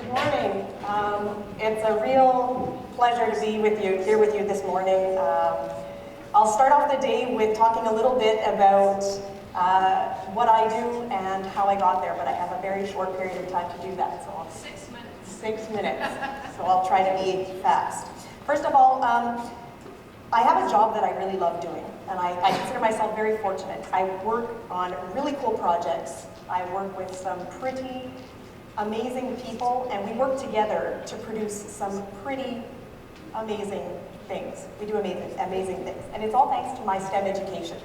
Morning. It's a real pleasure to be here with you this morning. I'll start off the day with talking a little bit about what I do and how I got there, but I have a very short period of time to do that. So 6 minutes. 6 minutes. So I'll try to be fast. First of all, I have a job that I really love doing, and I consider myself very fortunate. I work on really cool projects. I work with some pretty amazing people, and we work together to produce some pretty amazing things. We do amazing things, and it's all thanks to my STEM education.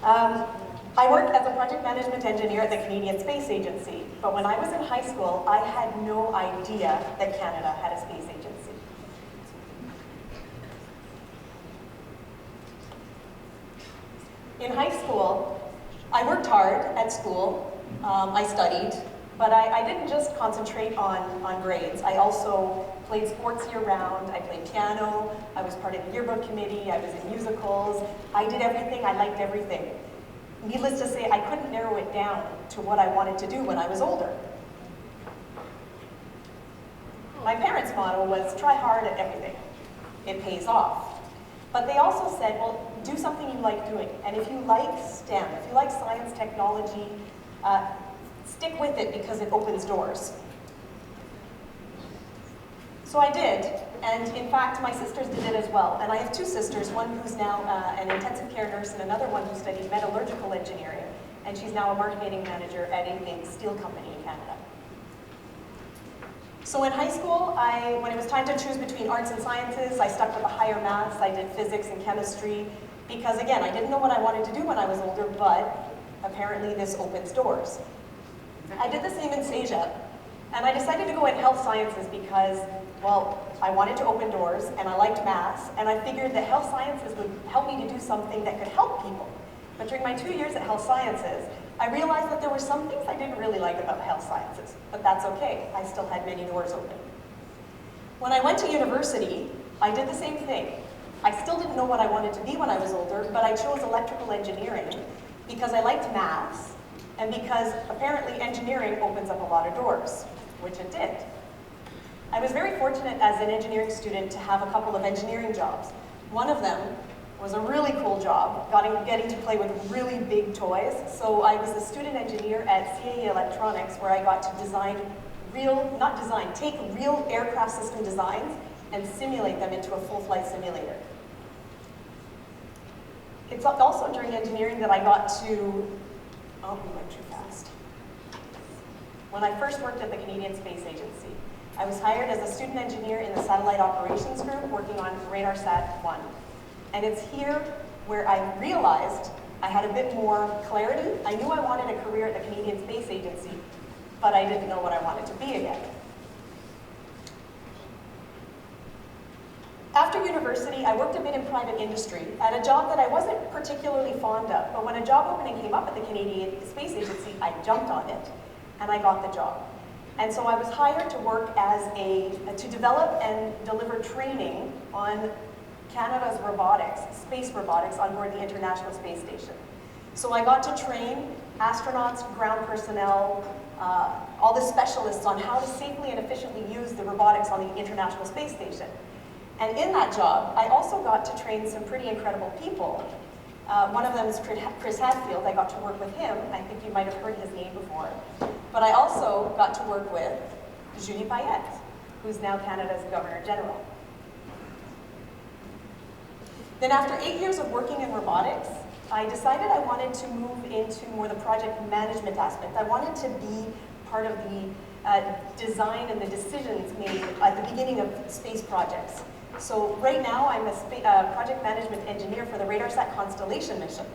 I work as a project management engineer at the Canadian Space Agency, but when I was in high school, I had no idea that Canada had a space agency. In high school, I worked hard at school. I studied. But I didn't just concentrate on grades. I also played sports year-round. I played piano. I was part of the yearbook committee. I was in musicals. I did everything. I liked everything. Needless to say, I couldn't narrow it down to what I wanted to do when I was older. My parents' motto was, try hard at everything. It pays off. But they also said, well, do something you like doing. And if you like STEM, if you like science, technology, stick with it because it opens doors. So I did, and in fact, my sisters did it as well. And I have two sisters, one who's now an intensive care nurse and another one who studied metallurgical engineering, and she's now a marketing manager at a big steel company in Canada. So in high school, when it was time to choose between arts and sciences, I stuck with the higher maths. I did physics and chemistry, because again, I didn't know what I wanted to do when I was older, but apparently this opens doors. I did the same in SAGEP, and I decided to go in health sciences because, well, I wanted to open doors, and I liked maths, and I figured that health sciences would help me to do something that could help people. But during my 2 years at health sciences, I realized that there were some things I didn't really like about health sciences, but that's okay. I still had many doors open. When I went to university, I did the same thing. I still didn't know what I wanted to be when I was older, but I chose electrical engineering because I liked maths, and because apparently engineering opens up a lot of doors, which it did. I was very fortunate as an engineering student to have a couple of engineering jobs. One of them was a really cool job, getting to play with really big toys. So I was a student engineer at CAE Electronics, where I got to take real aircraft system designs and simulate them into a full flight simulator. It's also during engineering that I got to oh, we went too fast. When I first worked at the Canadian Space Agency, I was hired as a student engineer in the Satellite Operations Group working on RadarSat-1. And it's here where I realized I had a bit more clarity. I knew I wanted a career at the Canadian Space Agency, but I didn't know what I wanted to be again. After university, I worked a bit in private industry at a job that I wasn't particularly fond of, but when a job opening came up at the Canadian Space Agency, I jumped on it, and I got the job. And so I was hired to work to develop and deliver training on Canada's robotics, space robotics, on board the International Space Station. So I got to train astronauts, ground personnel, all the specialists on how to safely and efficiently use the robotics on the International Space Station. And in that job, I also got to train some pretty incredible people. One of them is Chris Hadfield. I got to work with him. I think you might have heard his name before. But I also got to work with Julie Payette, who's now Canada's Governor General. Then after 8 years of working in robotics, I decided I wanted to move into more the project management aspect. I wanted to be part of the design and the decisions made at the beginning of space projects. So right now, I'm a project management engineer for the RadarSat Constellation mission.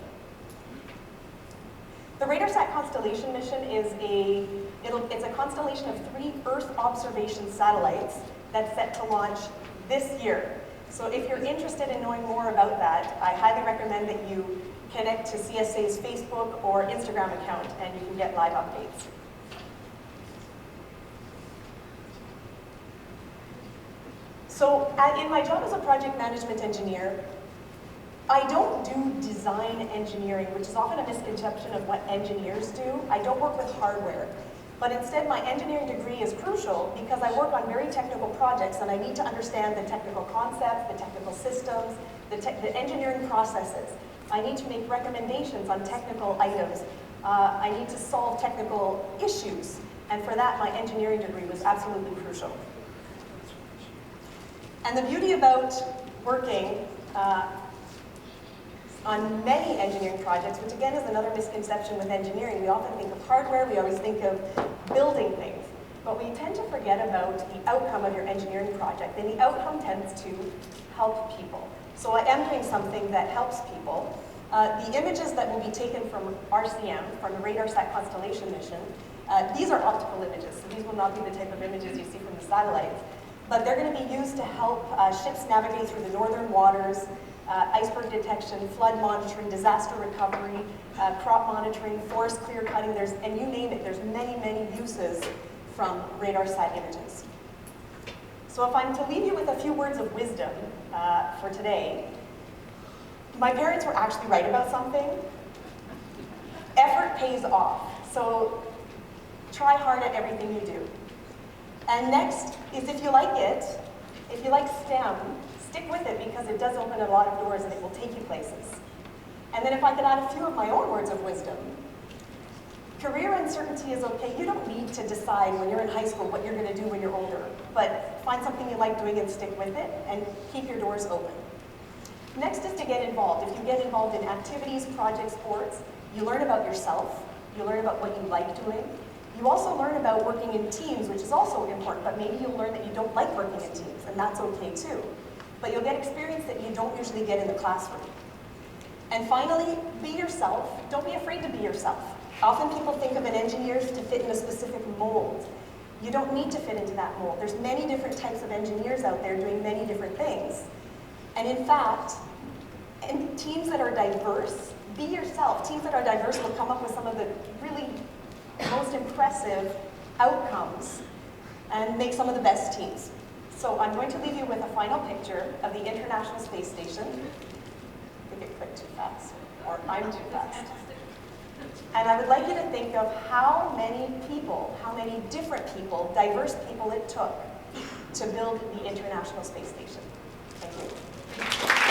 The RadarSat Constellation mission is it's a constellation of 3 Earth observation satellites that's set to launch this year. So if you're interested in knowing more about that, I highly recommend that you connect to CSA's Facebook or Instagram account, and you can get live updates. So in my job as a project management engineer, I don't do design engineering, which is often a misconception of what engineers do. I don't work with hardware. But instead, my engineering degree is crucial because I work on very technical projects and I need to understand the technical concepts, the technical systems, the engineering processes. I need to make recommendations on technical items. I need to solve technical issues. And for that, my engineering degree was absolutely crucial. And the beauty about working on many engineering projects, which again is another misconception with engineering. We often think of hardware, we always think of building things, but we tend to forget about the outcome of your engineering project, and the outcome tends to help people. So I am doing something that helps people. The images that will be taken from RCM, from the RadarSat Constellation mission, these are optical images, so these will not be the type of images you see from the satellites, but they're going to be used to help ships navigate through the northern waters, iceberg detection, flood monitoring, disaster recovery, crop monitoring, forest clear cutting, and you name it, there's many, many uses from RadarSat images. So if I'm to leave you with a few words of wisdom for today, my parents were actually right about something. Effort pays off, so try hard at everything you do. And next is if you like it, if you like STEM, stick with it because it does open a lot of doors and it will take you places. And then if I could add a few of my own words of wisdom, career uncertainty is okay. You don't need to decide when you're in high school what you're going to do when you're older, but find something you like doing and stick with it and keep your doors open. Next is to get involved. If you get involved in activities, projects, sports, you learn about yourself, you learn about what you like doing. You also learn about working in teams, which is also important, but maybe you'll learn that you don't like working in teams, and that's okay too. But you'll get experience that you don't usually get in the classroom. And finally, be yourself. Don't be afraid to be yourself. Often people think of an engineer to fit in a specific mold. You don't need to fit into that mold. There's many different types of engineers out there doing many different things. And in fact, in teams that are diverse, be yourself. Teams that are diverse will come up with some of the really most impressive outcomes and make some of the best teams. So I'm going to leave you with a final picture of the International Space Station. I think it clicked too fast, or I'm too fast. And I would like you to think of how many people, how many different people, diverse people it took to build the International Space Station. Thank you.